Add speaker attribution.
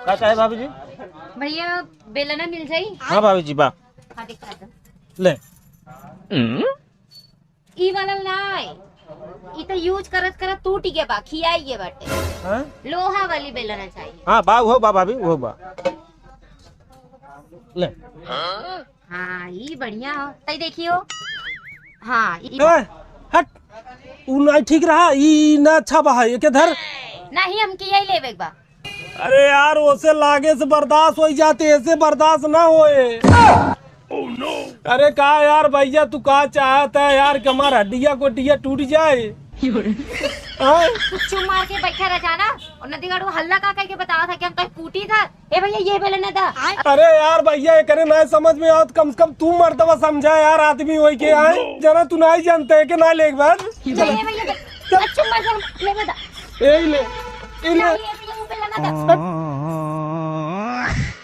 Speaker 1: का चाहे भाभी जी?
Speaker 2: भैया बेलना मिल जाई?
Speaker 1: हाँ भाभी जी बा
Speaker 2: हाँ दिखा दो।
Speaker 1: ले।
Speaker 2: ई वाला नाय, ई तो यूज करत करत टूट गया बा, खियाई गया बाटे।
Speaker 1: हाँ
Speaker 2: लोहा वाली बेलना चाहिए।
Speaker 1: हाँ बा वो बा भाभी वो बा ले।
Speaker 2: हाँ ई बढ़िया हो, तई देखियो। हाँ ई
Speaker 3: ए, हट उ नहीं ठीक रहा ई ना अच्छा बा है के धर।
Speaker 2: नहीं हम की यही लेवे बा।
Speaker 3: अरे यार ओसे लागे से बर्दाश्त हो जाते ऐसे बर्दाश्त ना होए। अरे का यार भैया तू का चाहता है यार कि हमारा हड्डिया कोटिया टूट जाए। हाँ?
Speaker 2: चुप मार के बैठा रह जाना और नदी गाड़ू हल्ला का कह के बतावा था कि हम कहीं कूटी था। ए भैया ये बेलना था।
Speaker 3: अरे यार भैया करे ना समझ में आओ कम से कम तू मर्तबा समझा यार आदमी हो के आए जना तू नहीं जानते है कि ना ले एक बार
Speaker 2: चलिए भैया चुप मार के ले बता।
Speaker 3: ले
Speaker 2: ये भैया वो बेलना था।